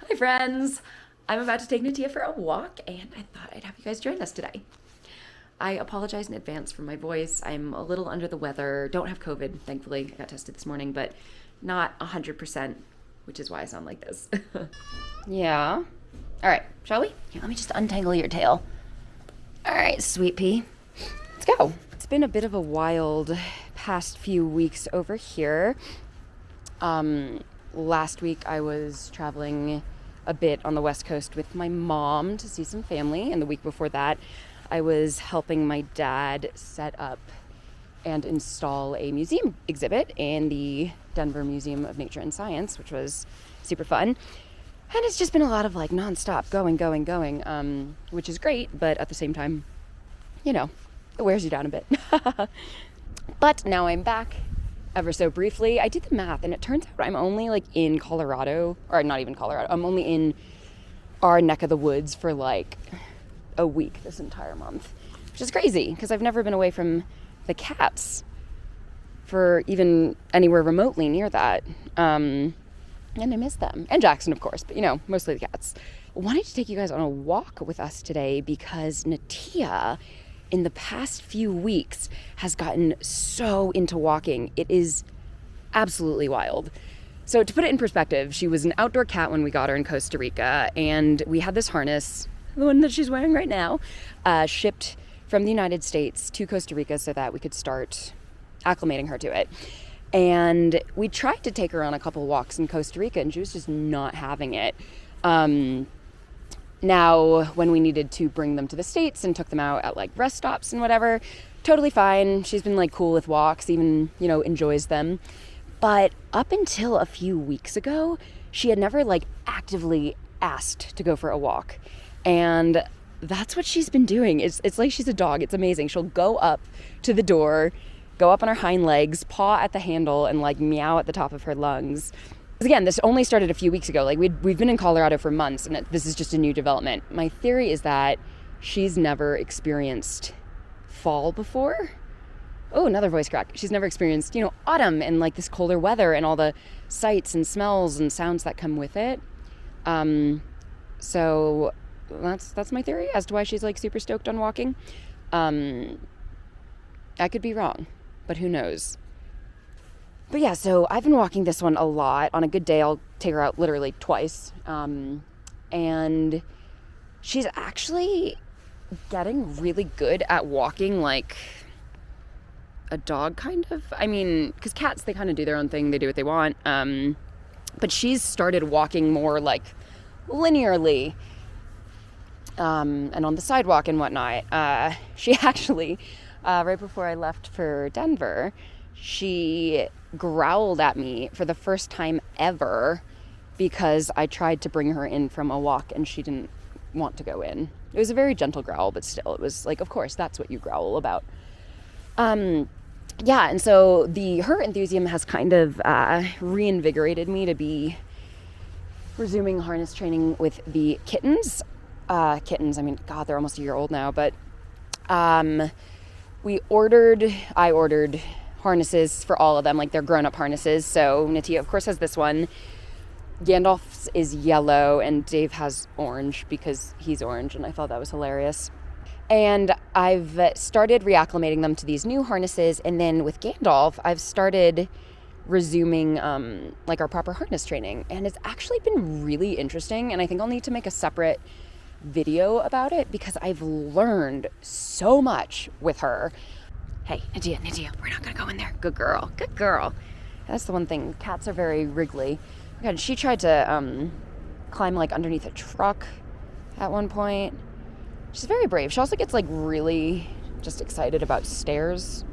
Hi friends! I'm about to take Natilla for a walk and I thought I'd have you guys join us today. I apologize in advance for my voice. I'm a little under the weather. Don't have COVID, thankfully. I got tested this morning, but not 100%, which is why I sound like this. Yeah. All right, shall we? Here, let me just untangle your tail. All right, sweet pea. Let's go. It's been a bit of a wild past few weeks over here. Last week I was traveling a bit on the West Coast with my mom to see some family, and the week before that I was helping my dad set up and install a museum exhibit in the Denver Museum of Nature and Science, which was super fun. And it's just been a lot of like nonstop going, which is great, but at the same time, you know, it wears you down a bit. But now I'm back ever so briefly. I did the math and it turns out I'm only like in Colorado, or not even Colorado, I'm only in our neck of the woods for like a week this entire month, which is crazy because I've never been away from the cats for even anywhere remotely near that. And I miss them. And Jackson, of course, but you know, mostly the cats. I wanted to take you guys on a walk with us today because Natilla in the past few weeks has gotten so into walking. It is absolutely wild. So to put it in perspective, she was an outdoor cat when we got her in Costa Rica, and we had this harness, the one that she's wearing right now, shipped from the United States to Costa Rica so that we could start acclimating her to it. And we tried to take her on a couple walks in Costa Rica and she was just not having it. Now, when we needed to bring them to the States and took them out at like rest stops and whatever, totally fine. She's been like cool with walks, even, you know, enjoys them. But up until a few weeks ago, she had never like actively asked to go for a walk. And that's what she's been doing. It's like she's a dog. It's amazing. She'll go up to the door, go up on her hind legs, paw at the handle, and like meow at the top of her lungs. Again, this only started a few weeks ago. Like we've been in Colorado for months, and this is just a new development. My theory is that she's never experienced fall before. Oh, another voice crack. She's never experienced, you know, autumn and like this colder weather and all the sights and smells and sounds that come with it. So that's my theory as to why she's like super stoked on walking. I could be wrong, but who knows? But yeah, so I've been walking this one a lot. On a good day, I'll take her out literally twice. And she's actually getting really good at walking like a dog, kind of. I mean, because cats, they kind of do their own thing. They do what they want. But she's started walking more like linearly and on the sidewalk and whatnot. She actually, right before I left for Denver, she growled at me for the first time ever because I tried to bring her in from a walk and she didn't want to go in. It was a very gentle growl, but still, it was like, of course, that's what you growl about. Yeah, and so her enthusiasm has kind of reinvigorated me to be resuming harness training with the kittens. I mean, God, they're almost a year old now, but I ordered harnesses for all of them, like they're grown-up harnesses. So Natilla, of course, has this one. Gandalf's is yellow and Dave has orange because he's orange, and I thought that was hilarious. And I've started reacclimating them to these new harnesses, and then with Gandalf, I've started resuming like our proper harness training, and it's actually been really interesting, and I think I'll need to make a separate video about it because I've learned so much with her. Hey, Natilla, we're not gonna go in there. Good girl. That's the one thing. Cats are very wriggly. God, she tried to climb like underneath a truck at one point. She's very brave. She also gets like really just excited about stairs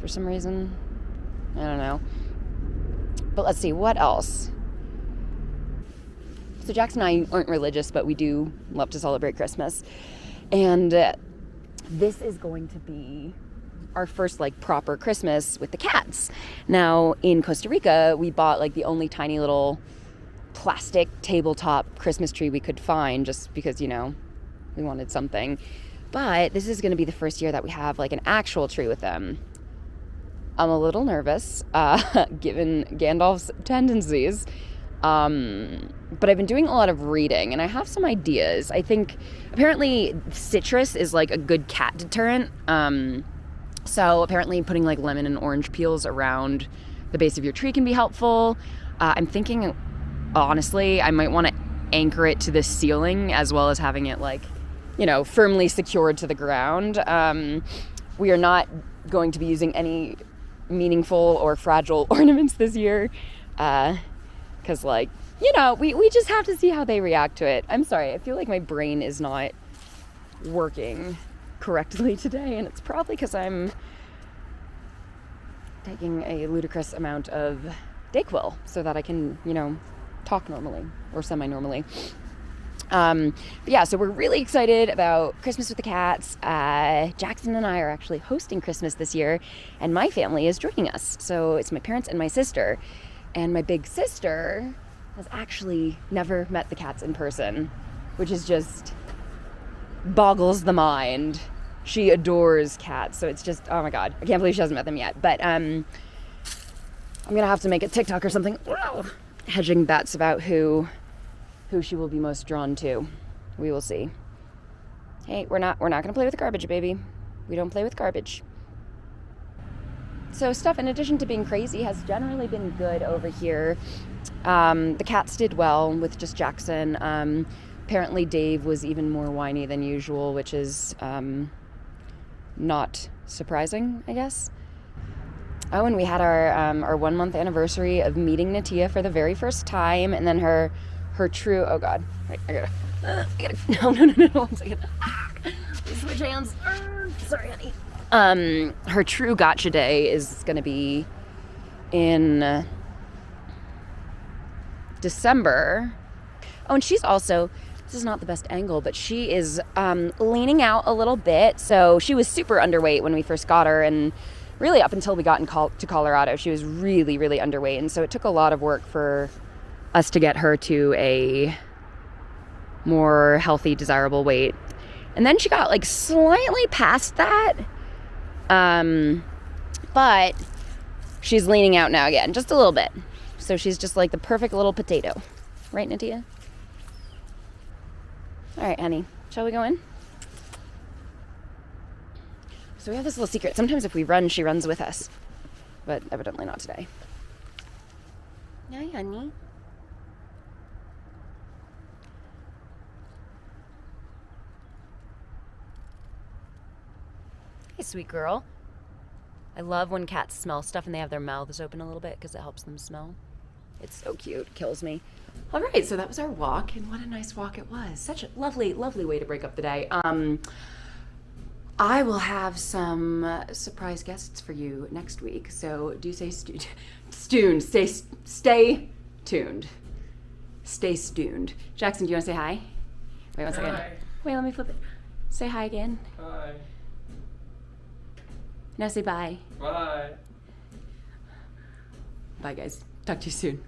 for some reason. I don't know. But let's see, what else? So Jackson and I aren't religious, but we do love to celebrate Christmas. And this is going to be our first like proper Christmas with the cats. Now in Costa Rica, we bought like the only tiny little plastic tabletop Christmas tree we could find just because, you know, we wanted something. But this is going to be the first year that we have like an actual tree with them. I'm a little nervous, given Gandalf's tendencies. But I've been doing a lot of reading, and I have some ideas. I think apparently citrus is like a good cat deterrent. So apparently putting like lemon and orange peels around the base of your tree can be helpful. I'm thinking, honestly, I might want to anchor it to the ceiling as well as having it like, firmly secured to the ground. We are not going to be using any meaningful or fragile ornaments this year. Because, we just have to see how they react to it. I'm sorry, I feel like my brain is not working correctly today, and it's probably because I'm taking a ludicrous amount of Dayquil so that I can, talk normally or semi-normally. But yeah, so we're really excited about Christmas with the cats. Jackson and I are actually hosting Christmas this year, and my family is joining us. So it's my parents and my sister. And my big sister has actually never met the cats in person, which is just boggles the mind. She adores cats, so it's just, oh my God. I can't believe she hasn't met them yet. But I'm going to have to make a TikTok or something, hedging bets about who she will be most drawn to. We will see. Hey, we're not going to play with garbage, baby. We don't play with garbage. So stuff, in addition to being crazy, has generally been good over here. The cats did well with just Jackson. Apparently Dave was even more whiny than usual, which is not surprising, I guess. Oh, and we had our 1 month anniversary of meeting Natilla for the very first time, and then her true, oh God, wait, I gotta, no, 1 second. Please switch hands. Sorry, honey. Her true gotcha day is gonna be in December. Oh, and she's also, this is not the best angle, but she is leaning out a little bit. So she was super underweight when we first got her, and really up until we got to Colorado, she was really, really underweight. And so it took a lot of work for us to get her to a more healthy, desirable weight. And then she got like slightly past that. But she's leaning out now again, just a little bit. So she's just like the perfect little potato. Right, Natilla? All right, honey, shall we go in? So we have this little secret. Sometimes if we run, she runs with us. But evidently not today. Hi, honey. Hey, sweet girl. I love when cats smell stuff and they have their mouths open a little bit because it helps them smell. It's so cute. It kills me. All right, so that was our walk, and what a nice walk it was. Such a lovely, lovely way to break up the day. I will have some surprise guests for you next week, so do stay tuned. Stay tuned. Stay tuned. Jackson, do you want to say hi? Wait 1 second. Hi. Wait, let me flip it. Say hi again. Hi. Now say bye. Bye. Bye, guys. Talk to you soon.